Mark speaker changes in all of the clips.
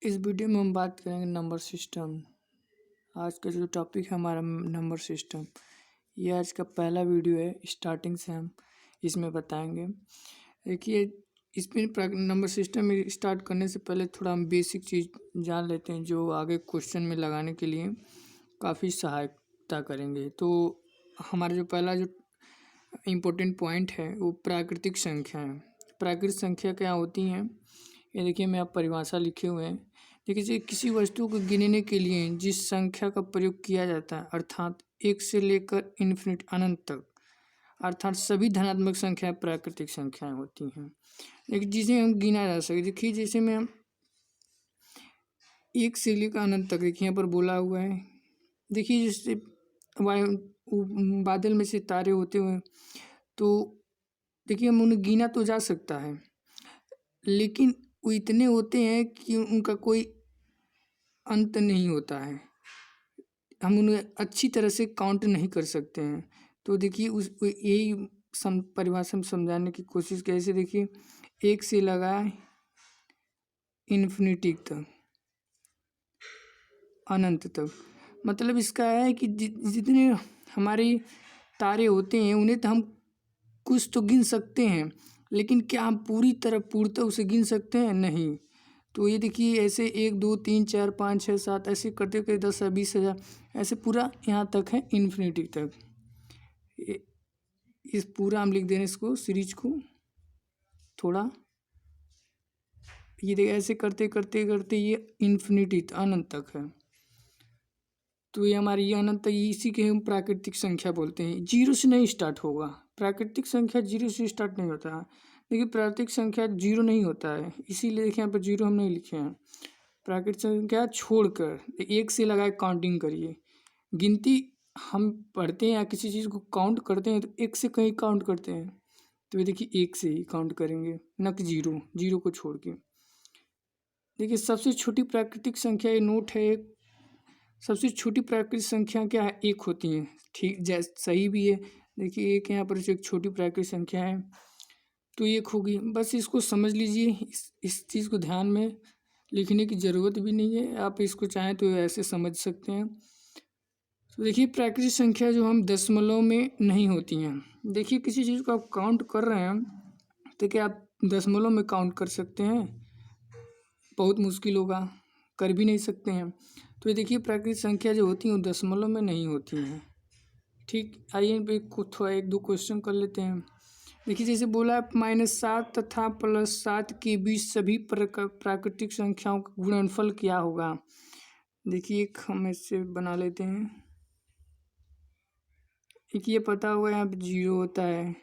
Speaker 1: इस वीडियो में हम बात करेंगे नंबर सिस्टम। आज का जो टॉपिक है हमारा नंबर सिस्टम, ये आज का पहला वीडियो है। स्टार्टिंग से हम इसमें बताएंगे। देखिए, इसमें नंबर सिस्टम में स्टार्ट करने से पहले थोड़ा हम बेसिक चीज़ जान लेते हैं जो आगे क्वेश्चन में लगाने के लिए काफ़ी सहायता करेंगे। तो हमारा जो पहला जो इम्पोर्टेंट पॉइंट है वो प्राकृतिक संख्या है। प्राकृतिक संख्या क्या होती हैं, ये देखिए मैं आप परिभाषा लिखे हुए हैं। देखिए, किसी वस्तु को गिनने के लिए जिस संख्या का प्रयोग किया जाता है, अर्थात एक से लेकर इन्फिनिट अनंत तक, अर्थात सभी धनात्मक संख्याएं प्राकृतिक संख्याएं होती हैं। लेकिन जिसे हम गिना जा सके, देखिए जैसे मैं एक से लेकर अनंत तक, देखिए यहाँ पर बोला हुआ है। देखिए जैसे वायु बादल में से तारे होते हुए, तो देखिए हम उन्हें गिना तो जा सकता है, लेकिन वो इतने होते हैं कि उनका कोई अंत नहीं होता है। हम उन्हें अच्छी तरह से काउंट नहीं कर सकते हैं। तो देखिए यही परिभाषा में समझाने की कोशिश कैसे, देखिए एक से लगाए इन्फिनिटी तक, अनंत तक। मतलब इसका है कि जितने हमारे तारे होते हैं उन्हें तो हम कुछ तो गिन सकते हैं, लेकिन क्या हम पूर्णतः उसे गिन सकते हैं? नहीं। तो ये देखिए ऐसे 1 2 3 4 5 6 7 ऐसे करते करते 10 20,000 ऐसे पूरा यहाँ तक है, इन्फिनिटी तक। इस पूरा हम लिख दें इसको, सीरीज को थोड़ा, ये देखिए ऐसे करते करते करते ये इन्फिनिटी अनंत तक है। तो ये हमारी ये अनंत तक, इसी के हम प्राकृतिक संख्या बोलते हैं। जीरो से नहीं स्टार्ट होगा, प्राकृतिक संख्या जीरो से स्टार्ट नहीं होता है। देखिए प्राकृतिक संख्या जीरो नहीं होता है, इसीलिए देखिए यहाँ पर जीरो हम नहीं लिखे हैं। प्राकृतिक संख्या छोड़कर एक से लगाए काउंटिंग करिए। गिनती हम पढ़ते हैं या किसी चीज़ को काउंट करते हैं तो एक से कहीं काउंट करते हैं, तो ये देखिए एक से ही काउंट करेंगे, न कि जीरो को छोड़ के। देखिए सबसे छोटी प्राकृतिक संख्या, ये नोट है एक, सबसे छोटी प्राकृतिक संख्या क्या है? एक होती है। ठीक, सही भी है। देखिए एक यहाँ पर एक छोटी प्राकृतिक संख्या है, तो एक होगी। बस इसको समझ लीजिए, इस चीज़ को ध्यान में लिखने की ज़रूरत भी नहीं है, आप इसको चाहें तो ऐसे समझ सकते हैं। तो देखिए प्राकृतिक संख्या जो हम दशमलव में नहीं होती हैं। देखिए किसी चीज़ को आप काउंट कर रहे हैं तो क्या आप दशमलव में काउंट कर सकते हैं? बहुत मुश्किल होगा, कर भी नहीं सकते हैं। तो ये देखिए प्राकृतिक संख्या जो होती हैं वो दशमलव में नहीं होती हैं। ठीक, आइए पे थोड़ा 1 2 क्वेश्चन कर लेते हैं। देखिए जैसे बोला -7 तथा +7 के बीच सभी प्राकृतिक संख्याओं का गुणनफल क्या होगा। देखिए एक हम इससे बना लेते हैं। एक ये पता हुआ यहाँ पे 0 होता है,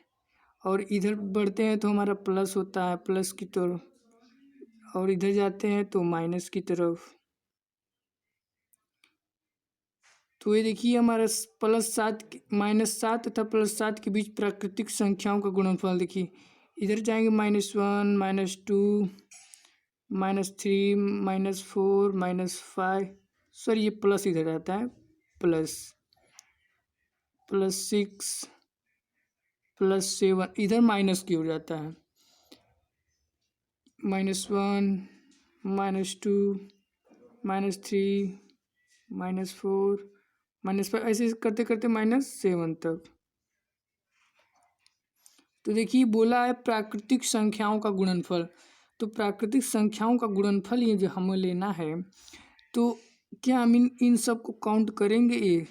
Speaker 1: और इधर बढ़ते हैं तो हमारा प्लस होता है, प्लस की तरफ, और इधर जाते हैं तो माइनस की तरफ। तो ये देखिए हमारा -7 तथा +7 के बीच प्राकृतिक संख्याओं का गुणनफल। देखिए इधर जाएंगे -1 -2 -3 -4 -5, सॉरी ये प्लस इधर आता है, +6 +7, इधर माइनस की ओर जाता है, -1 -2 -3 -4 -5, ऐसे करते करते -7 तक। तो देखिए बोला है प्राकृतिक संख्याओं का गुणनफल। तो प्राकृतिक संख्याओं का गुणनफल ये जो हमें लेना है, तो क्या हम इन सब को काउंट करेंगे? ये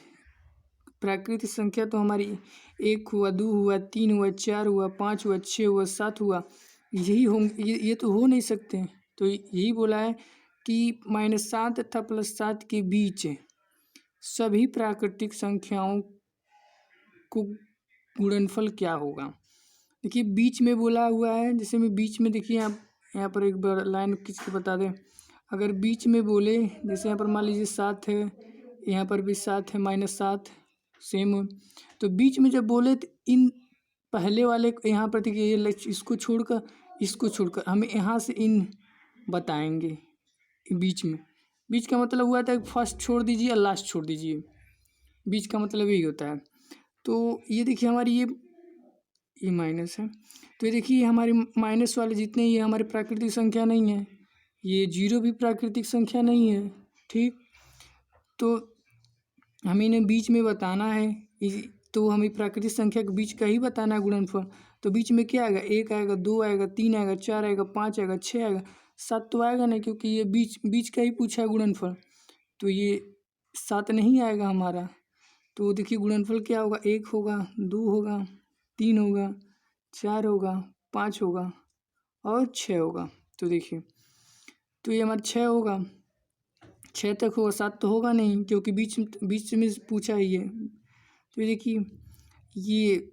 Speaker 1: प्राकृतिक संख्या तो हमारी 1 हुआ, 2 हुआ, 3 हुआ, 4 हुआ, 5 हुआ, 6 हुआ, 7 हुआ, यही होंगे, ये तो हो नहीं सकते। तो यही बोला है कि -7 तथा +7 के बीच सभी प्राकृतिक संख्याओं को गुणनफल क्या होगा। देखिए बीच में बोला हुआ है, जैसे मैं बीच में, देखिए आप यहाँ पर एक बार लाइन खींच के बता दें। अगर बीच में बोले, जैसे यहाँ पर मान लीजिए 7 है, यहाँ पर भी 7 है, -7 सेम, तो बीच में जब बोले तो इन पहले वाले यहाँ पर देखिए ये इसको छोड़कर हमें यहाँ से इन बताएंगे। बीच का मतलब हुआ था फर्स्ट छोड़ दीजिए और लास्ट छोड़ दीजिए, बीच का मतलब यही होता है। तो ये देखिए हमारी ये माइनस है, तो ये देखिए हमारी माइनस वाले जितने ये हमारी प्राकृतिक संख्या नहीं है, ये जीरो भी प्राकृतिक संख्या नहीं है। ठीक, तो हमें इन्हें बीच में बताना है, तो हमें प्राकृतिक संख्या के बीच का ही बताना है गुणनफल। तो बीच में क्या आएगा, 1 आएगा, 2 आएगा, 3 आएगा, 4 आएगा, 5 आएगा, 6 आएगा, 7 तो आएगा नहीं, क्योंकि ये बीच बीच का ही पूछा है गुणनफल, तो ये 7 नहीं आएगा हमारा। तो देखिए गुणनफल क्या होगा, 1 होगा, 2 होगा, 3 होगा, 4 होगा, 5 होगा और 6 होगा। तो देखिए, तो ये हमारा 6 होगा, 6 तक होगा, 7 तो होगा नहीं, क्योंकि बीच में पूछा ही है। तो देखिए, ये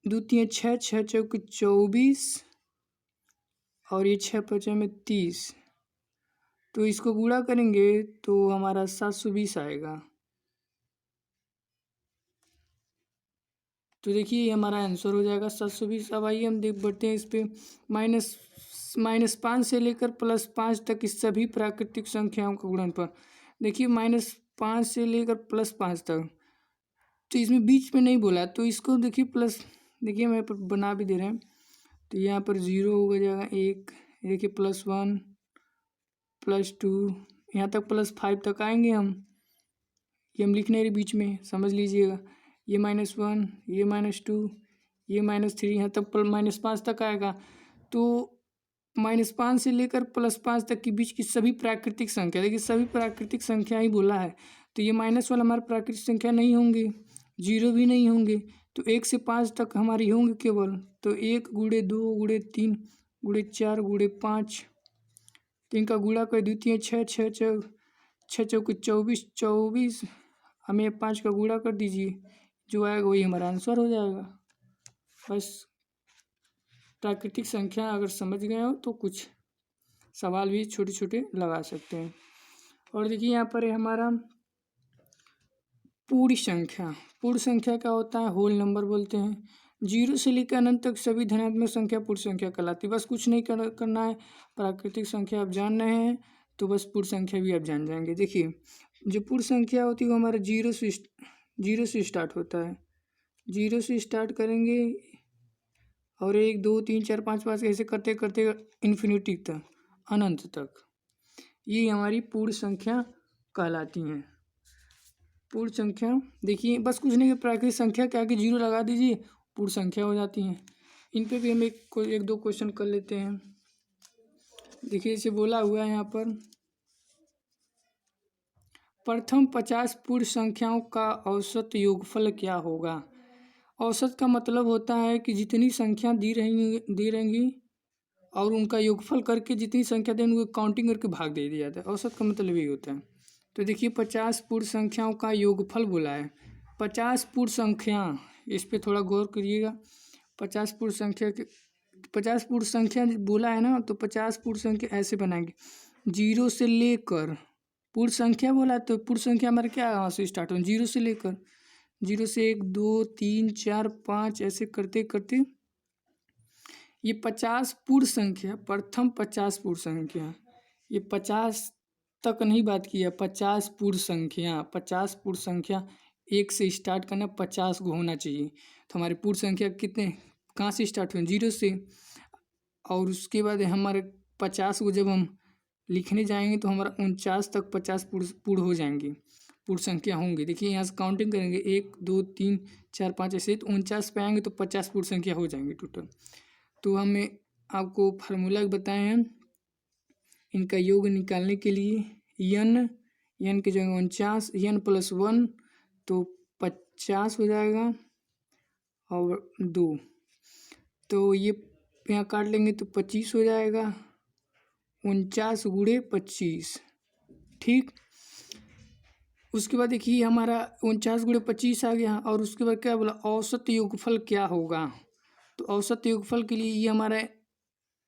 Speaker 1: 2 3 6, 6 चौके 24 और ये 6 5 में 30, तो इसको गुणा करेंगे तो हमारा 720 आएगा। तो देखिए ये हमारा आंसर हो जाएगा 720। अब आइए हम बढ़ते हैं इस पर। -5 से लेकर +5 तक इस सभी प्राकृतिक संख्याओं का गुणनफल। देखिए -5 से लेकर +5 तक, तो इसमें बीच में नहीं बोला, तो इसको देखिए प्लस, देखिए मैं बना भी दे रहे हैं, तो यहाँ पर 0 हो जाएगा 1, देखिए +1 +2, यहाँ तक +5 तक आएंगे हम, ये हम लिख नहीं रहे बीच में, समझ लीजिएगा। ये -1, ये -2, ये -3, यहाँ तक -5 तक आएगा। तो -5 से लेकर +5 तक के बीच की सभी प्राकृतिक संख्या, देखिए सभी प्राकृतिक संख्या ही बोला है, तो ये माइनस वाला हमारा प्राकृतिक संख्या नहीं होंगे, 0 भी नहीं होंगे, तो 1 से 5 तक हमारी होंगे केवल। तो 1 × 2 × 3 × 4 × 5, तो इनका गुणा कर द्वितीय 6 6 चौके 24, हमें 5 का गुणा कर दीजिए, जो आएगा वही हमारा आंसर हो जाएगा। बस प्राकृतिक संख्या अगर समझ गए हो तो कुछ सवाल भी छोटे छोटे लगा सकते हैं। और देखिए यहाँ पर है हमारा पूर्ण संख्या। पूर्ण संख्या क्या होता है, होल नंबर बोलते हैं। 0 से लेकर अनंत तक सभी धनात्मक संख्या पूर्ण संख्या कहलाती है। बस कुछ नहीं करना है, प्राकृतिक संख्या आप जान रहे हैं तो बस पूर्ण संख्या भी आप जान जाएंगे। देखिए जो पूर्ण संख्या होती है वो हमारा 0 से स्टार्ट होता है, 0 से स्टार्ट करेंगे और 1 2 3 4 5 5 ऐसे करते करते इन्फिनिटी तक, अनंत तक, ये हमारी पूर्ण संख्या कहलाती हैं। पूर्ण संख्या देखिए बस कुछ नहीं, प्राकृतिक संख्या के आगे 0 लगा दीजिए, पूर्ण संख्या हो जाती हैं। इन पे भी हम एक दो क्वेश्चन कर लेते हैं। देखिए इसे बोला हुआ है यहाँ पर, प्रथम 50 पूर्ण संख्याओं का औसत योगफल क्या होगा। औसत का मतलब होता है कि जितनी संख्या दी रहेंगी और उनका योगफल करके जितनी संख्या दें उनको काउंटिंग करके भाग दे दिया जाता है, औसत का मतलब यही होता है। तो देखिए 50 पूर्ण संख्याओं का योगफल बोला है। 50 पूर्ण संख्या, इस पे थोड़ा गौर करिएगा। 50 पूर्ण संख्या बोला है ना, तो 50 पूर्ण संख्या ऐसे बनाएंगे, 0 से लेकर, पूर्ण संख्या बोला तो पूर्ण संख्या हमारे क्या यहाँ से स्टार्ट हो, 0 से लेकर, 0 से 1 2 3 4 5 ऐसे करते करते ये 50 पूर्ण संख्या, प्रथम 50 पूर्ण संख्या, ये 50 तक नहीं बात की है, 50 पूर्ण संख्या, 50 पूर्ण संख्या 1 से स्टार्ट करना, 50 को होना चाहिए। तो हमारी पूर्ण संख्या कितने कहाँ से स्टार्ट हुए, 0 से, और उसके बाद हमारे 50 को जब हम लिखने जाएंगे तो हमारा 49 तक 50 पूर्ण हो जाएंगे, पूर्ण संख्या होंगी। देखिए यहाँ से काउंटिंग करेंगे 1 2 3 4 5 ऐसे, तो 49 पे आएंगे तो 50 पूर्ण संख्या हो जाएंगे टोटल। तो हमें आपको फार्मूला बताए हैं इनका योग निकालने के लिए, n की जगह 49, n + 1 तो 50 हो जाएगा और 2, तो ये यहाँ काट लेंगे तो 25 हो जाएगा, 49 × 25। ठीक, उसके बाद देखिए हमारा 49 × 25 आ गया, और उसके बाद क्या बोला, औसत योगफल क्या होगा। तो औसत योगफल के लिए ये हमारा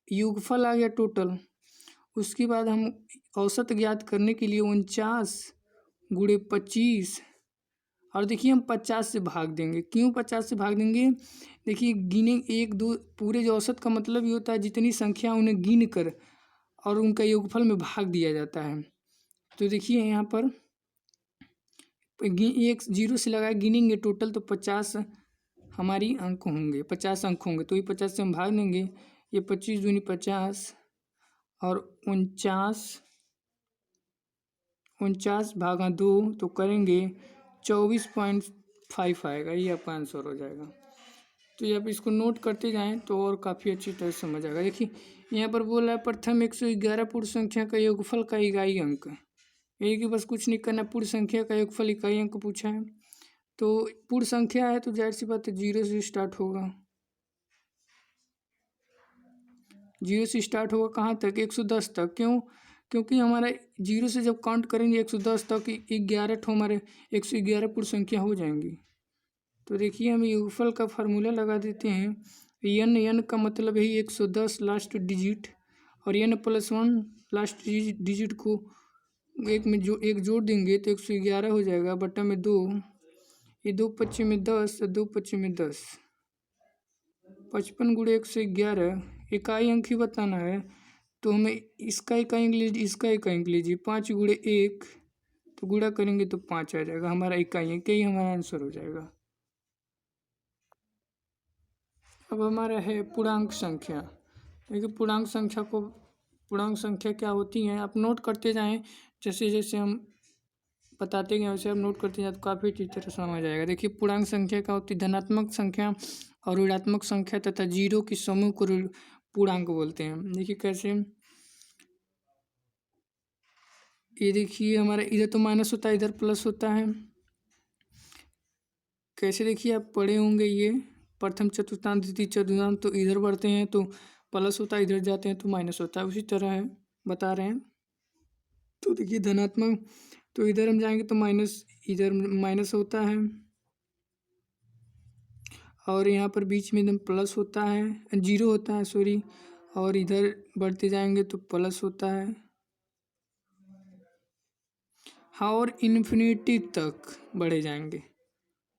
Speaker 1: योगफल आ गया टोटल। उसके बाद हम औसत ज्ञात करने के लिए 49 × 25, और देखिए हम 50 से भाग देंगे। क्यों 50 से भाग देंगे, देखिए गिने 1 2 पूरे जो औसत का मतलब ये होता है जितनी संख्या उन्हें गिन कर और उनका योगफल में भाग दिया जाता है। तो देखिए यहाँ पर 1 0 से लगाए गिनेंगे टोटल, तो 50 हमारी अंक होंगे, 50 अंक होंगे, तो ये 50 से हम भाग देंगे, ये 25 दूनी 50 और 49 भागा 2 तो करेंगे 24.5 आएगा, ये आपका आंसर हो जाएगा। तो ये आप इसको नोट करते जाएं तो और काफ़ी अच्छी तरह से समझ आएगा। देखिए यहाँ पर बोला है प्रथम 111 पूर्ण संख्या का योगफल का इकाई अंक। यही कि बस कुछ नहीं करना, पूर्ण संख्या का योगफल इकाई अंक पूछा है। तो पूर्ण संख्या है तो जाहिर सी बात है 0 से स्टार्ट होगा। 0 से स्टार्ट होगा कहाँ तक? 110 तक। क्यों? क्योंकि हमारा 0 से जब काउंट करेंगे 110 तक 11 ठो हमारे 111 पूर्ण संख्या हो जाएंगी। तो देखिए हम योगफल का फार्मूला लगा देते हैं। n का मतलब है 110 लास्ट डिजिट, और n+1 लास्ट डिजिट को एक जोड़ देंगे तो 111 हो जाएगा, बटा में 2, ये 2 पच्चीस में 10, 2 पच्चीस में 10, 55 गुणे 111 इकाई अंक ही बताना है। तो हमें इसका इकाई अंक लीजिए, इसका इकाई अंक लीजिए, 5 गुणे 1 तो गुणा करेंगे तो 5 आ जाएगा हमारा इकाई अंक, यही हमारा आंसर हो जाएगा। अब हमारा है पूर्णांक संख्या। देखिए पूर्णांक संख्या क्या होती हैं आप नोट करते जाएं, जैसे जैसे हम बताते गए वैसे आप नोट करते जाए तो काफ़ी अच्छी तरह समझ आएगा। देखिए पूर्णांक संख्या क्या होती है? धनात्मक संख्या और ऋणात्मक संख्या तथा जीरो के समूह को पूर्णांक बोलते हैं। देखिए कैसे, ये देखिए हमारा इधर तो माइनस होता है, इधर प्लस होता है। कैसे? देखिए आप पढ़े होंगे, ये प्रथम चतुर्थांश द्वितीय चतुर्थांश तो इधर बढ़ते हैं तो प्लस होता है, इधर जाते हैं तो माइनस होता है, उसी तरह है बता रहे हैं। तो देखिए धनात्मक तो इधर हम जाएंगे तो माइनस, इधर माइनस होता है, और यहाँ पर बीच में एकदम प्लस होता है, जीरो होता है सॉरी, और इधर बढ़ते जाएंगे तो प्लस होता है, हाँ, और इन्फिनिटी तक बढ़े जाएंगे,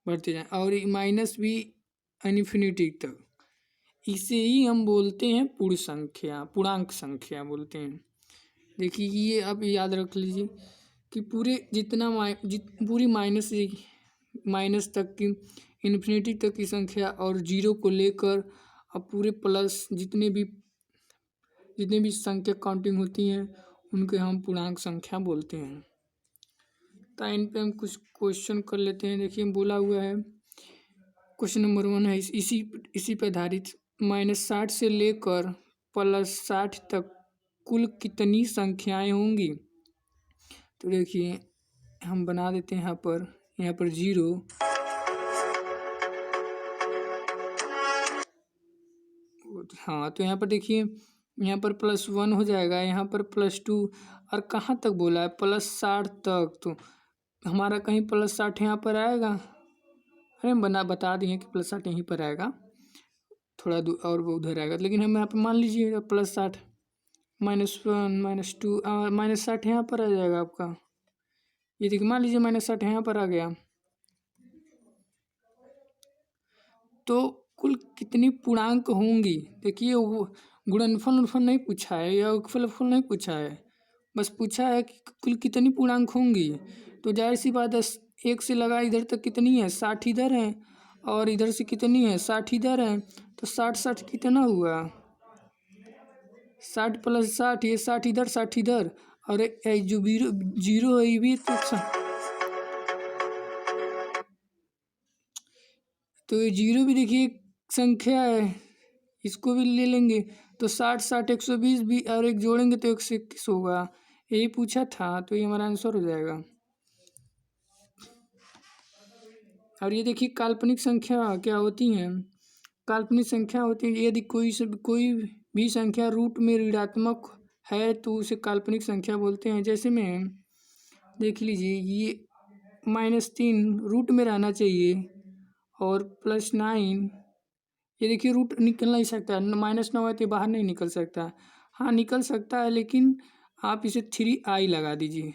Speaker 1: बढ़ते जाएं, और माइनस भी इन्फिनिटी तक। इसे ही हम बोलते हैं पूर्णांक संख्या बोलते हैं। देखिए ये आप याद रख लीजिए कि पूरे पूरी माइनस तक की, इन्फिनिटी तक की संख्या और जीरो को लेकर अब पूरे प्लस जितने भी संख्या काउंटिंग होती हैं उनके हम पूर्णांक संख्या बोलते हैं। तो इन पे हम कुछ क्वेश्चन कर लेते हैं। देखिए बोला हुआ है क्वेश्चन नंबर 1 है इसी पे आधारित, -60 से लेकर +60 तक कुल कितनी संख्याएं होंगी? तो देखिए हम बना देते हैं यहाँ पर 0, हाँ, तो यहाँ पर देखिए यहाँ पर +1 हो जाएगा, यहाँ पर +2, और कहाँ तक बोला है? +60 तक। तो हमारा कहीं +60 यहाँ पर आएगा? अरे हम बता दिए कि +60 यहीं पर आएगा, थोड़ा दूर और वो उधर आएगा, लेकिन हम यहाँ पर मान लीजिए +60, -1 -2 -60 यहाँ पर आ जाएगा आपका। ये देखिए मान लीजिए -60 यहाँ पर आ गया, तो कुल कितनी पूर्णांक होंगी? देखिए वो गुणनफल नहीं पूछा है या योगफल नहीं पूछा है, बस पूछा है कि कुल कितनी पूर्णांक होंगी। तो जाहिर सी बात है 1 से लगा इधर तक कितनी है? 60 इधर है, और इधर से कितनी है? 60 इधर है, तो 60 कितना हुआ? 60 + 60, ये 60 इधर 60 इधर, और जो जीरो है ये भी तो ये जीरो भी देखिए एक संख्या है, इसको भी ले लेंगे तो 60 120 भी, और एक जोड़ेंगे तो 121 होगा। यही पूछा था, तो ये हमारा आंसर हो जाएगा। और ये देखिए काल्पनिक संख्या क्या होती हैं? काल्पनिक संख्या होती है यदि कोई भी संख्या रूट में ऋणात्मक है तो उसे काल्पनिक संख्या बोलते हैं। जैसे में देख लीजिए ये -3 रूट में रहना चाहिए, और +9, ये देखिए रूट निकल नहीं सकता, -9 है तो बाहर नहीं निकल सकता। हाँ निकल सकता है, लेकिन आप इसे 3i लगा दीजिए।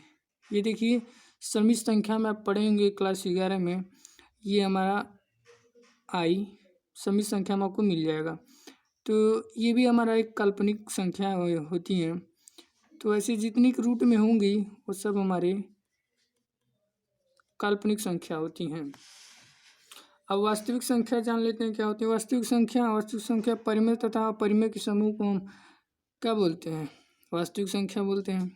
Speaker 1: ये देखिए समित संख्या में आप पढ़ेंगे क्लास 11 में, ये हमारा i समित संख्या में आपको मिल जाएगा। तो ये भी हमारा एक काल्पनिक संख्या होती हैं। तो ऐसे जितनी रूट में होंगी वो सब हमारे काल्पनिक संख्या होती हैं। अब वास्तविक संख्या जान लेते हैं क्या होती है। वास्तविक संख्या परिमेय तथा अपरिमेय के समूह को हम क्या बोलते हैं? वास्तविक संख्या बोलते हैं।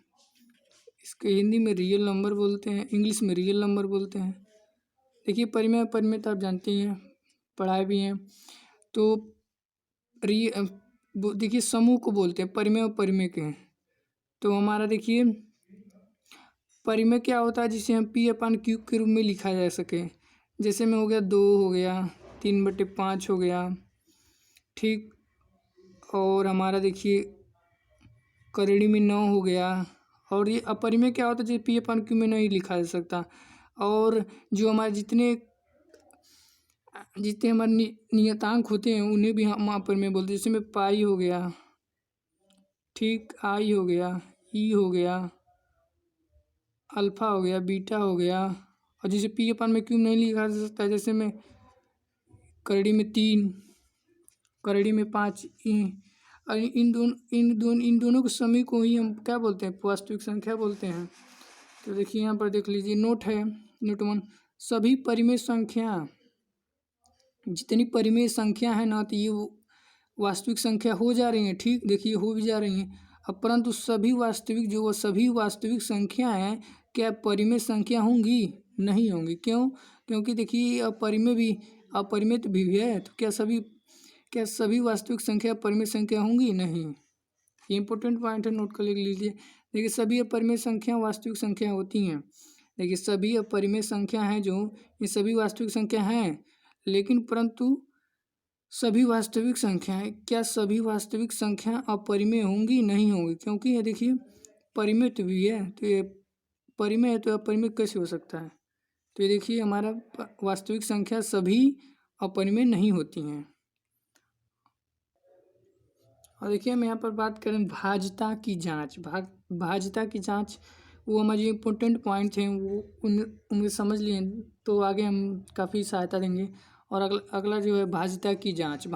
Speaker 1: इसके हिंदी में रियल नंबर बोलते हैं, इंग्लिश में रियल नंबर बोलते हैं। देखिए परिमेय परिमेय तो आप जानते ही हैं, पढ़ाए भी हैं। तो देखिए समूह को बोलते हैं परिमेय और परिमेय के। तो हमारा देखिए परिमेय क्या होता है, जिसे हम P/Q के रूप में लिखा जा सके। जैसे में हो गया 2 हो गया, 3/5 हो गया, ठीक। और हमारा देखिए करड़ी में 9 हो गया। और ये अपरिमेय क्या होता है, जो P/Q में नहीं लिखा जा सकता। और जो हमारे जितने हमारे नियतांक होते हैं उन्हें भी हम अपरिमेय बोलते हैं। जैसे में पाई हो गया, ठीक, आई हो गया, ई हो गया, अल्फा हो गया, बीटा हो गया। और जिसे P/Q नहीं लिखा जा सकता, जैसे में करड़ी में 3, करड़ी में 5, इन दोनों के समूह को ही हम क्या बोलते हैं, वास्तविक संख्या बोलते हैं। तो देखिए यहाँ पर देख लीजिए, नोट है, नोट 1, सभी परिमेय संख्या, जितनी परिमेय संख्या है ना, तो ये वास्तविक संख्या हो जा रही हैं, ठीक। देखिए हो भी जा रही हैं। अब परंतु सभी वास्तविक संख्या हैं, क्या परिमेय संख्या होंगी? नहीं होंगी। क्यों? क्योंकि देखिए अपरिमित भी है। तो क्या सभी वास्तविक संख्या परिमेय संख्या होंगी? नहीं। ये इंपॉर्टेंट पॉइंट है, नोट कर लीजिए। देखिए सभी अपरिमेय संख्या वास्तविक संख्या होती हैं। देखिए सभी अपरिमेय संख्या हैं, जो ये सभी वास्तविक संख्या हैं, लेकिन परंतु सभी वास्तविक संख्याएं, क्या सभी वास्तविक संख्या अपरिमेय होंगी? नहीं होंगी। क्योंकि ये देखिए परिमित भी है, तो ये परिमेय है, तो अपरिमित कैसे हो सकता है? तो ये देखिए हमारा वास्तविक संख्या सभी अपरिमेय नहीं होती हैं। और देखिए हम यहाँ पर बात करें भाज्यता की जांच। भाज्यता की जांच, वो हमारे इम्पोर्टेंट पॉइंट हैं, वो उनमें समझ लिए तो आगे हम काफ़ी सहायता देंगे। और अगला जो है भाज्यता की जांच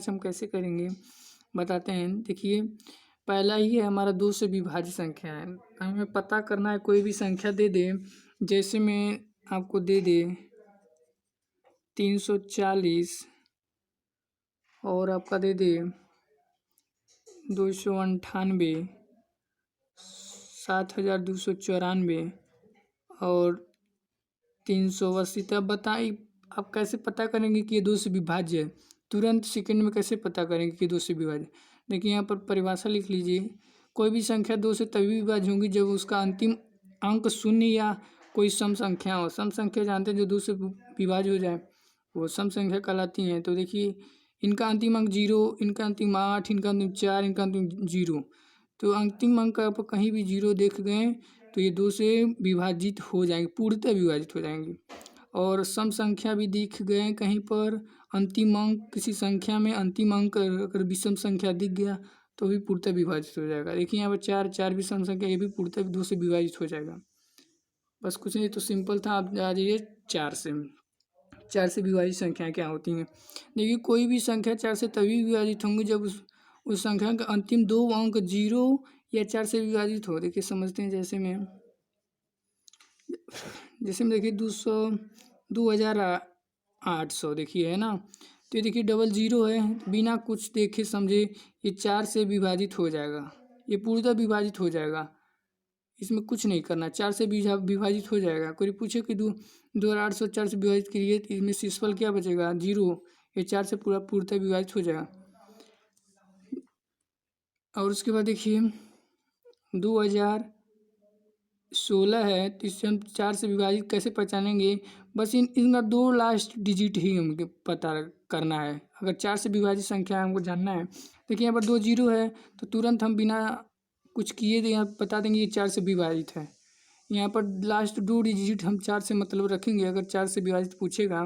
Speaker 1: हम कैसे करेंगे बताते हैं। देखिए पहला ही है हमारा 2 से विभाज्य संख्या है। हमें पता करना है, कोई भी संख्या दे दे, जैसे मैं आपको दे दे 340 और आपका दे दे 298, 7294 और 380। तब बताइए आप कैसे पता करेंगे कि ये 2 से विभाज्य है? तुरंत सेकंड में कैसे पता करेंगे कि 2 से विभाज्य? देखिए यहाँ पर परिभाषा लिख लीजिए। कोई भी संख्या 2 से तभी विभाज्य होंगी जब उसका अंतिम अंक 0 या कोई सम संख्या हो। सम संख्या जानते हैं, जो 2 से विभाज्य हो जाए वो सम संख्या कहलाती हैं। तो देखिए इनका अंतिम अंक 0, इनका अंतिम 8, इनका अंतिम 4, इनका अंतिम 0। तो अंतिम अंक आप कहीं भी 0 देख गए तो ये 2 से विभाजित हो जाएंगे, पूर्णतः विभाजित हो जाएंगे। और सम संख्या भी दिख गए कहीं पर, अंतिम अंक किसी संख्या में अंतिम अंक अगर विषम संख्या दिख गया तो भी पूर्णतः विभाजित हो जाएगा। देखिए यहाँ पर 4 भी सम संख्या, ये भी पूर्णतः 2 से विभाजित हो जाएगा। बस कुछ नहीं, तो सिंपल था। आप आ जाइए 4 से विभाजित संख्याएँ क्या होती हैं। देखिए कोई भी संख्या 4 से तभी विभाजित होंगी जब उस संख्या का अंतिम 2 अंक 0 या 4 से विभाजित हो। देखिए समझते हैं, जैसे में देखिए 2800 देखिए है ना। तो ये देखिए 00 है, बिना कुछ देखे समझे ये 4 से विभाजित हो जाएगा, ये पूर्णतः विभाजित हो जाएगा। इसमें कुछ नहीं करना, 4 से विभाजित हो जाएगा। कोई पूछे कि 2800 4 से विभाजित करिए, तो इसमें शेषफल क्या बचेगा? 0। ये 4 से पूर्णतः विभाजित हो जाएगा। और उसके बाद देखिए 2016 है, तो इससे हम 4 से विभाजित कैसे पहचानेंगे? बस इनका 2 लास्ट डिजिट ही हमको पता करना है। अगर 4 से विभाजित संख्या हमको जानना है, देखिए यहाँ पर 2 0 है, तो तुरंत हम बिना कुछ किए यहाँ बता देंगे ये 4 से विभाजित है। यहाँ पर लास्ट 2 डिजिट हम 4 से मतलब रखेंगे। अगर 4 से विभाजित पूछेगा,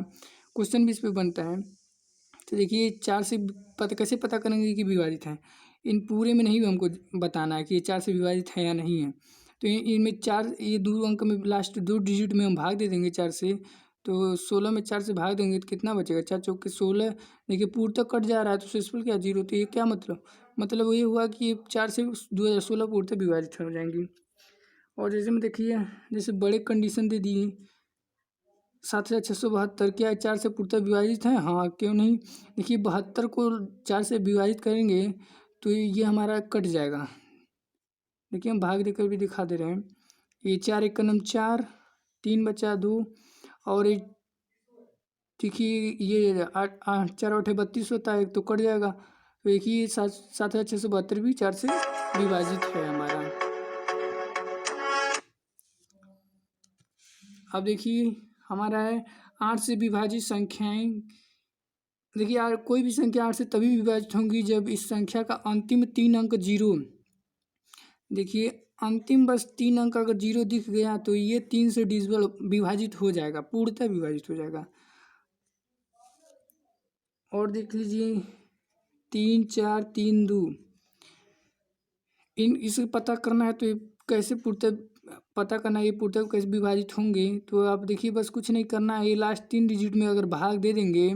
Speaker 1: क्वेश्चन भी इस पर बनता है, तो देखिए 4 से कैसे पता करेंगे कि विभाजित है? इन पूरे में नहीं हमको बताना है कि ये 4 से विभाजित है या नहीं है। तो इनमें 4, ये 2 अंक में लास्ट 2 डिजिट में हम भाग दे देंगे 4 से। तो 16 में 4 से भाग देंगे तो कितना बचेगा? 4 चौके 16। देखिए पूर्णतः कट जा रहा है, तो शेषफल क्या? 0। तो ये क्या मतलब ये हुआ कि 4 से 2016 पूर्णतः विभाजित हो जाएंगी। और जैसे में देखिए, जैसे बड़े कंडीशन दे दिए 7672, क्या 4 से पूर्णतः विभाजित है? हाँ, क्यों नहीं। देखिए 72 को 4 से विभाजित करेंगे तो ये हमारा कट जाएगा, देखिए हम भाग देकर भी दिखा दे रहे हैं। ये 4 एक का नम 4, 3 बचा 2, और ये देखिए ये 8 4 8 32 होता है, एक तो कट जाएगा। तो एक ही 7,672 भी 4 से विभाजित है हमारा। अब देखिए हमारा है 8 से विभाजित संख्याएं। देखिए यार कोई भी संख्या 8 से तभी विभाजित होंगी जब इस संख्या का अंतिम 3 अंक 0। देखिए अंतिम बस 3 अंक अगर 0 दिख गया तो ये 3 से डिविजिबल विभाजित हो जाएगा, पूर्णतः विभाजित हो जाएगा। और देख लीजिए 3 4 3 2, इसे पता करना है तो ये कैसे पूर्णतः पता करना है, ये पूर्णतः कैसे विभाजित होंगे। तो आप देखिए बस कुछ नहीं करना है, ये लास्ट 3 डिजिट में अगर भाग दे देंगे,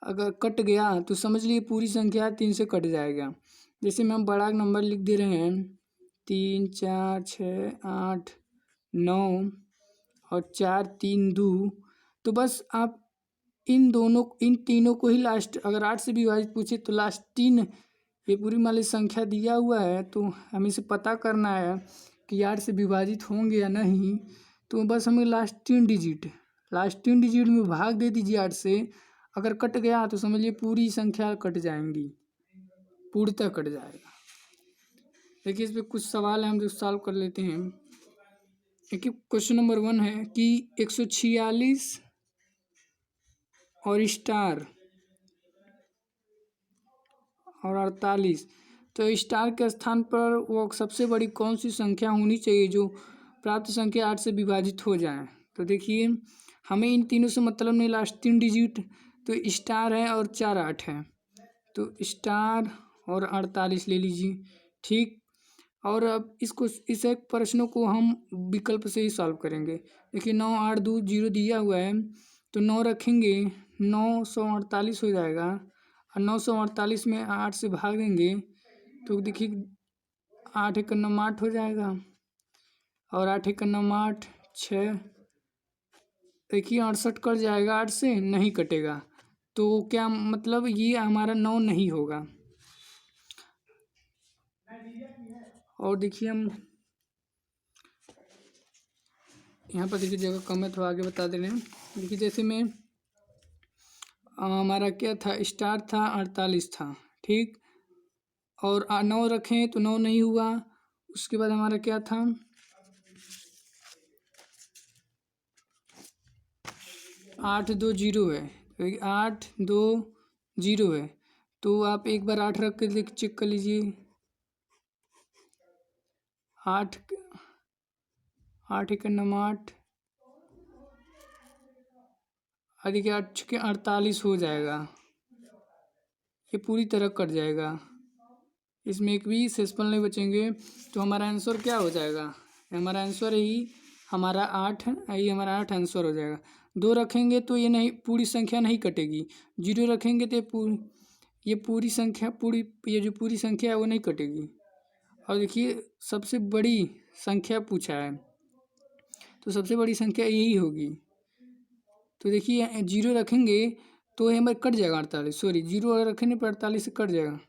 Speaker 1: अगर कट गया तो समझ लीजिए पूरी संख्या 3 से कट जाएगा। जैसे में हम बड़ा नंबर लिख दे रहे हैं 3 4 6 8 9 और 4 3 2, तो बस आप इन तीनों को ही लास्ट, अगर 8 से विभाजित पूछे तो लास्ट 3 ये पूरी वाली संख्या दिया हुआ है, तो हमें इसे पता करना है कि 8 से विभाजित होंगे या नहीं। तो बस हमें लास्ट 3 डिजिट में भाग दे दीजिए 8 से। अगर कट गया तो समझिए पूरी संख्या कट जाएंगी, पूर्णतः कट जाएगा। देखिए इस पर कुछ सवाल है, हम जो सॉल्व कर लेते हैं। देखिए क्वेश्चन नंबर 1 है कि 146 और स्टार और 48, तो स्टार के स्थान पर वो सबसे बड़ी कौन सी संख्या होनी चाहिए जो प्राप्त संख्या 8 से विभाजित हो जाए। तो देखिए हमें इन तीनों से मतलब नहीं, लास्ट 3 डिजिट तो स्टार है और 4 8 है, तो स्टार और 48 ले लीजिए, ठीक। और अब इस एक प्रश्नों को हम विकल्प से ही सॉल्व करेंगे। देखिए 9 8 2 0 दिया हुआ है, तो 9 रखेंगे 948 हो जाएगा, और 948 में 8 से भाग देंगे तो देखिए 8 एक 9 8 हो जाएगा, और 8 एक 9 8 6, देखिए 68 कट जाएगा, 8 से नहीं कटेगा, तो क्या मतलब ये हमारा 9 नहीं होगा। और देखिए हम यहाँ पर देखिए जगह कम है तो आगे बता दे रहे हैं। देखिए जैसे में हमारा क्या था, स्टार था 48 था, ठीक, और 9 रखें तो 9 नहीं हुआ। उसके बाद हमारा क्या था, 8 2 0 है, 8 2 0 है, तो आप एक बार 8 रख के चेक कर लीजिए। 8 एक 9 8, देखिए 8 के 48 हो जाएगा, ये पूरी तरह कट जाएगा, इसमें एक भी शेषफल नहीं बचेंगे। तो हमारा आंसर क्या हो जाएगा, हमारा आंसर ही हमारा 8 है, ये हमारा 8 आंसर हो जाएगा। 2 रखेंगे तो ये नहीं, पूरी संख्या नहीं कटेगी। 0 रखेंगे तो ये पूरी संख्या, ये जो पूरी संख्या है वो नहीं कटेगी। और देखिए सबसे बड़ी संख्या पूछा है, तो सबसे बड़ी संख्या यही होगी। तो देखिए 0 रखेंगे तो ये हमारे कट जाएगा 48, सॉरी 0 अगर रखेंगे तो 48 से कट जाएगा,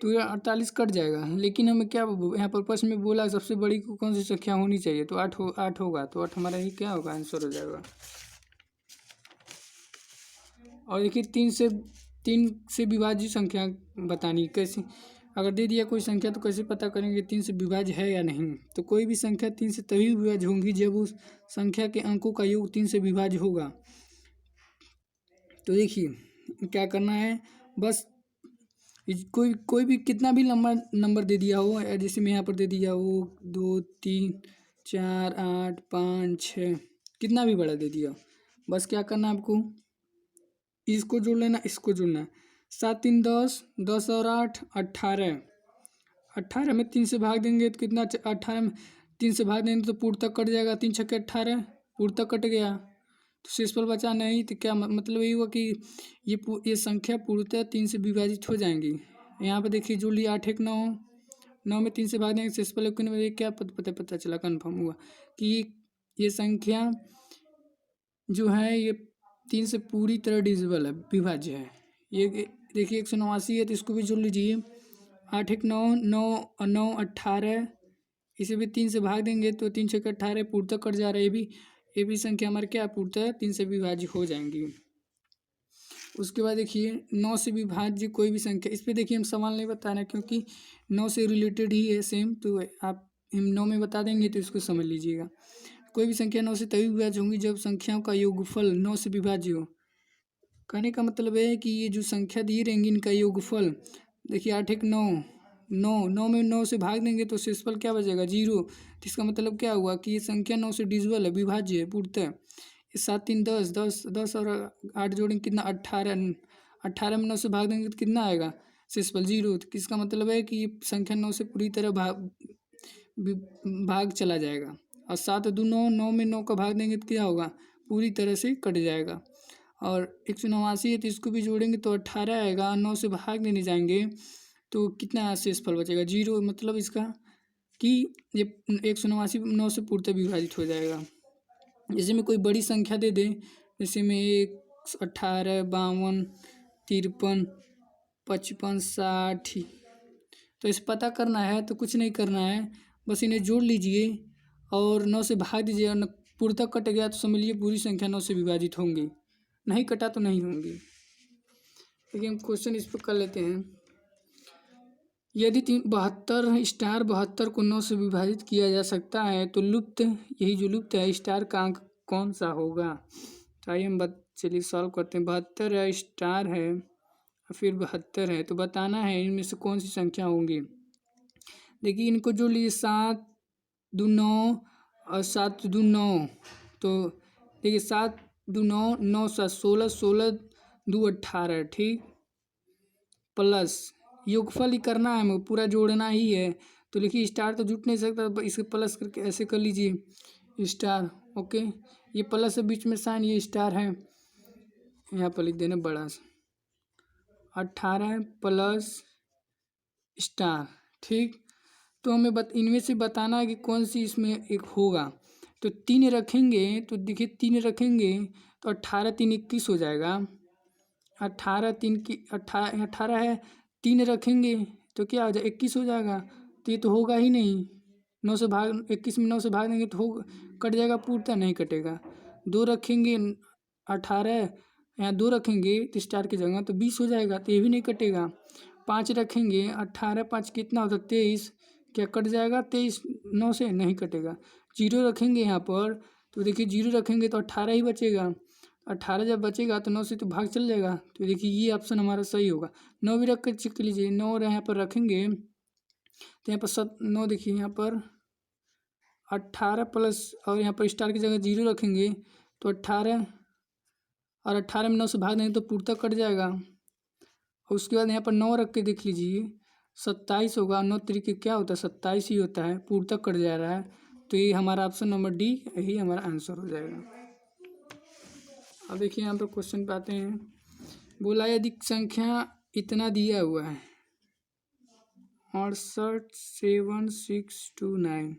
Speaker 1: तो ये 48 कट जाएगा। लेकिन हमें क्या यहाँ पर प्रश्न में बोला सबसे बड़ी को कौन सी संख्या होनी चाहिए, तो 8 होगा, तो 8 हमारा ही क्या होगा, आंसर हो जाएगा। और देखिए 3 से विभाज्य संख्या बतानी कैसे, अगर दे दिया कोई संख्या तो कैसे पता करेंगे 3 से विभाज्य है या नहीं। तो कोई भी संख्या 3 से तभी विभाज्य होंगी जब उस संख्या के अंकों का योग 3 से विभाज्य होगा। तो देखिए क्या करना है, बस कोई भी कितना भी लंबा नंबर दे दिया हो, जैसे मैं यहाँ पर दे दिया हो 2 3 4 8 5 6, कितना भी बड़ा दे दिया, बस क्या करना है आपको, इसको जोड़ लेना, इसको जोड़ना है। 7 3 10, 10 और 8 18, 18 में 3 से भाग देंगे तो कितना, 18 में 3 से भाग देंगे तो पूर्णतः कट जाएगा, 3 छक्के 18, पूर्णतः कट गया, तो शेषफल बचा नहीं। तो क्या मतलब यही हुआ कि ये संख्या पूर्णतः 3 से विभाजित हो जाएंगी। यहाँ पे देखिए जोड़ लिया, 8 1 9, 9 में 3 से भाग देंगे शेषफल क्या पता चला, कन्फर्म हुआ कि ये संख्या जो है ये 3 से पूरी तरह डिविजिबल है, विभाज्य है। ये देखिए 189 है, तो इसको भी जोड़ लीजिए, 8 एक 9, 9 9 18, इसे भी 3 से भाग देंगे तो 3 6 18 पूर्णतः कट जा रहा है। ये भी संख्या हमारे क्या पूर्णतः 3 से विभाज्य हो जाएंगी। उसके बाद देखिए 9 से विभाज्य कोई भी संख्या, इस पर देखिए हम सवाल नहीं बता रहे क्योंकि 9 से रिलेटेड ही है सेम, तो आप हम 9 में बता देंगे तो इसको समझ लीजिएगा। कोई भी संख्या 9 से तभी विभाज्य होंगी जब संख्याओं का योगफल 9 से विभाज्य हो। कहने का मतलब है कि ये जो संख्या दी रहेंगी इनका योगफल, देखिए 8 एक 9, 9 में 9 से भाग देंगे तो शेषफल क्या बचेगा 0। तो इसका मतलब क्या हुआ कि ये संख्या 9 से डिविजिबल है, विभाज्य है पूर्णतः। 7 3 10 10 10 और 8 जोड़ेंगे कितना 18, 18 में 9 से भाग देंगे तो कितना आएगा शेषफल 0। तो किसका मतलब है कि ये संख्या 9 से पूरी तरह भाग चला जाएगा। और 7 2 9, 9 में 9 का भाग देंगे तो क्या होगा पूरी तरह से कट जाएगा। और 189 है तो इसको भी जोड़ेंगे तो 18 आएगा, 9 से भाग देने जाएंगे तो कितना शेषफल बचेगा 0। मतलब इसका कि ये 189 9 से पूर्णतः विभाजित हो जाएगा। जैसे में कोई बड़ी संख्या दे दें, जैसे में 1 18 52 53 55 60, तो इसे पता करना है तो कुछ नहीं करना है, बस इन्हें जोड़ लीजिए और 9 से भाग दीजिए और पूर्णतः कट गया तो समझ लीजिए पूरी संख्या 9 से विभाजित होंगी, नहीं कटा तो नहीं होंगी। देखिए हम क्वेश्चन इस पर कर लेते हैं। यदि 72 स्टार 72 को 9 से विभाजित किया जा सकता है तो लुप्त, यही जो लुप्त है स्टार का अंक कौन सा होगा। तो आइए हम चलिए सॉल्व करते हैं। 72 है, स्टार है, फिर 72 है, तो बताना है इनमें से कौन सी संख्या होंगी। देखिए इनको जोड़ लीजिए 7 2 9 और 7 2 9, तो देखिए 7 2 9 9 7 16 16 2 18, ठीक, प्लस योगफल ही करना है, हमें पूरा जोड़ना ही है। तो देखिए स्टार तो जुट नहीं सकता, इसे प्लस करके ऐसे कर लीजिए स्टार, ओके, ये प्लस है बीच में साइन, ये स्टार है, यहाँ पर लिख देना बड़ा सा 18 प्लस स्टार, ठीक। तो हमें इनमें से बताना है कि कौन सी इसमें एक होगा। तो 3 रखेंगे तो देखिए 3 रखेंगे तो 18 3 21 हो जाएगा। 18 3 की 18 है, 3 रखेंगे तो क्या हो जाएगा 21 हो जाएगा। तो ये तो होगा ही नहीं, 9 से भाग 21 में 9 से भाग देंगे तो हो कट जाएगा, पूर्णतः नहीं कटेगा। 2 रखेंगे 18, यहाँ 2 रखेंगे तो स्टार की जगह तो 20 हो जाएगा, तो ये भी नहीं कटेगा। 5 रखेंगे 18 5 कितना होता है 23, क्या कट जाएगा 23 9 से नहीं कटेगा। 0 रखेंगे यहाँ पर तो देखिए 0 रखेंगे तो 18 ही बचेगा, 18 जब बचेगा तो 9 से तो भाग चल जाएगा। तो देखिए ये ऑप्शन हमारा सही होगा। 9 भी रख कर चेक कर लीजिए, 9 यहाँ पर रखेंगे तो यहाँ पर 9 देखिए यहाँ पर 18 प्लस और यहाँ पर स्टार की जगह 0 रखेंगे तो 18 और 18 में 9 से भाग देंगे तो पूर्णतः कट जाएगा। और उसके बाद यहाँ पर 9 रख के देख लीजिए 27 होगा, 9 तरीके क्या होता है 27 ही होता है, पूर्णतः कट जा रहा है। तो ये हमारा ऑप्शन नंबर डी यही हमारा आंसर हो जाएगा। अब देखिए यहाँ पर क्वेश्चन पे आते हैं। बोला यदि संख्या इतना दिया हुआ है 68 7 6 2 9,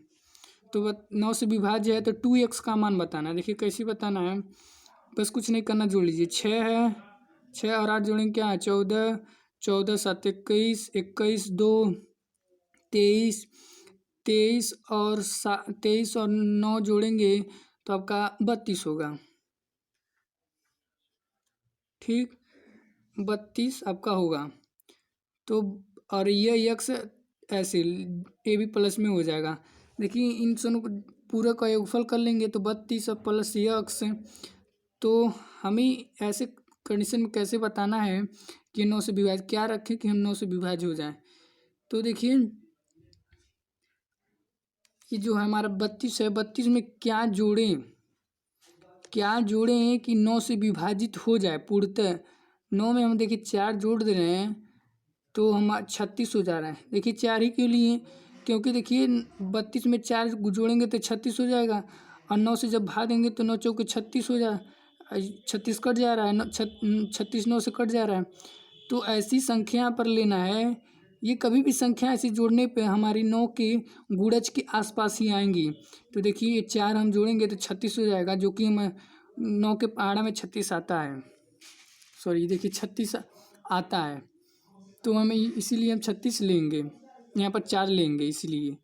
Speaker 1: तो 9 से विभाज्य है तो 2x का मान बताना है। देखिए कैसे बताना है, बस कुछ नहीं करना, जोड़ लीजिए 6 है, 6 और 8 जोड़ेंगे क्या है 14, 14 7 21, 21 2 23, 23 और 23 और 9 जोड़ेंगे तो आपका 32 होगा, ठीक, 32 आपका होगा। तो और ये यक्स ऐसे ए भी प्लस में हो जाएगा। देखिए इन दोनों को पूरा का योगफल कर लेंगे तो 32 और प्लस यक्स। तो हमें ऐसे कंडीशन में कैसे बताना है कि 9 से विभाज्य, क्या रखें कि हम 9 से विभाज्य हो जाए। तो देखिए ये जो हमारा 32 है, 32 में क्या जोड़ें कि 9 से विभाजित हो जाए पूर्णतः। 9 में हम देखिए 4 जोड़ दे रहे हैं तो हम 36 हो जा रहा है। देखिए 4 ही क्यों लिए, क्योंकि देखिए 32 में 4 जोड़ेंगे तो 36 हो जाएगा और 9 से जब भाग देंगे तो 9 चौके 36 हो जाए, 36 कट जा रहा है, 36 9 से कट जा रहा है। तो ऐसी संख्या पर लेना है, ये कभी भी संख्या ऐसी जोड़ने पे हमारी 9 के गुणज के आसपास ही आएंगी। तो देखिए ये 4 हम जोड़ेंगे तो 36 हो जाएगा, जो कि हम 9 के पहाड़ा में 36 आता है, सॉरी देखिए 36 आता है। तो हमें इसीलिए हम 36 लेंगे, यहाँ पर 4 लेंगे इसीलिए।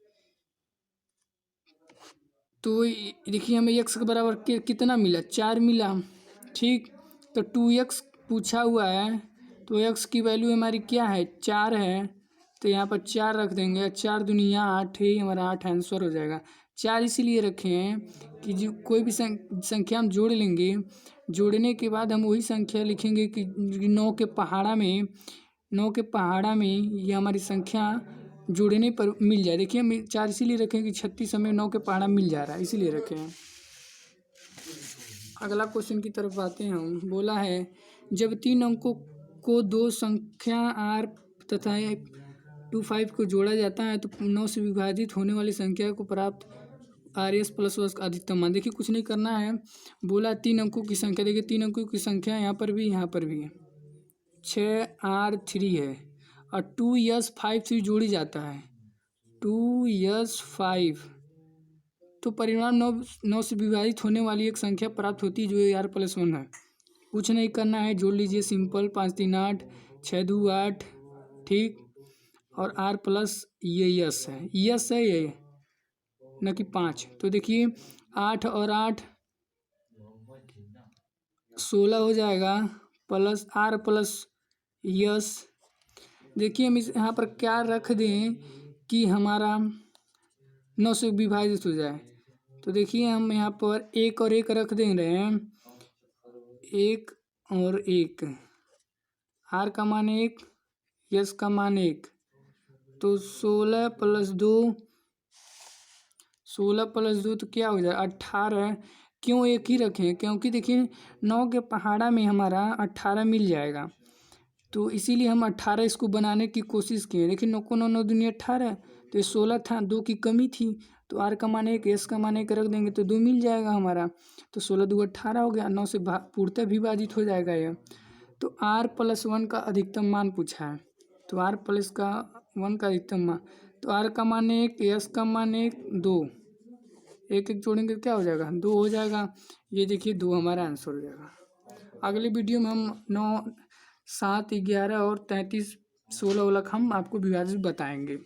Speaker 1: तो देखिए हमें x के बराबर कितना मिला, 4 मिला। ठीक, तो 2x पूछा हुआ है, तो x की वैल्यू हमारी क्या है, 4 है। तो यहाँ पर 4 रख देंगे, 4 दुनिया 8 है, हमारा 8 आंसर हो जाएगा। 4 इसीलिए रखे हैं कि जो कोई भी संख्या हम जोड़ लेंगे, जोड़ने के बाद हम वही संख्या लिखेंगे कि 9 के पहाड़ा में ये हमारी संख्या जोड़ने पर मिल जाए। देखिए हम 4 इसीलिए रखें कि 36 हमें 9 के पहाड़ा मिल जा रहा है, इसीलिए रखे हैं। अगला क्वेश्चन की तरफ आते हैं हम। बोला है जब 3 अंकों को 2 संख्या r तथा 25 को जोड़ा जाता है तो 9 से विभाजित होने वाली संख्या को प्राप्त RS प्लस वर्ग का अधिकतम मान। देखिए कुछ नहीं करना है, बोला 3 अंकों की संख्या। देखिए 3 अंकों की संख्या यहाँ पर भी है 6R3 है और 2S5 से जोड़ी जाता है 2S5, तो परिणाम 9 से विभाजित होने वाली एक संख्या प्राप्त होती है जो R+1 है। कुछ नहीं करना है, जोड़ लीजिए सिंपल, 5 3 8, 6 2 8, ठीक, और R प्लस ये यस है ये न कि 5। तो देखिए 8 और 8 16 हो जाएगा, प्लस R प्लस यस। देखिए हम इस यहाँ पर क्या रख दें कि हमारा 9 से विभाजित हो जाए। तो देखिए हम यहाँ पर 1 और 1 रख दे रहे हैं, 1 और 1, R का मान 1, यस का मान 1, तो 16 प्लस 2 तो क्या हो जाए 18। क्यों एक ही रखें, क्योंकि देखिए 9 के पहाड़ा में हमारा 18 मिल जाएगा, तो इसीलिए हम 18 इसको बनाने की कोशिश किए। देखिए 9 को 9 दूनी 18, तो ये 16 था, 2 की कमी थी, तो R का मान 1, S का मान 1 रख देंगे तो 2 मिल जाएगा हमारा। तो 16 2 18 हो गया, 9 से पूर्णतः विभाजित हो जाएगा ये। तो R+1 का अधिकतम मान पूछा है, तो R+1 का अधिकतम मान, तो R का मान 1, S का मान 1, 2, 1 जोड़ेंगे क्या हो जाएगा, 2 हो जाएगा। ये देखिए 2 हमारा आंसर हो जाएगा। अगले वीडियो में हम 9 7 11 और 33 16 वाला हम आपको विभाजित बताएंगे।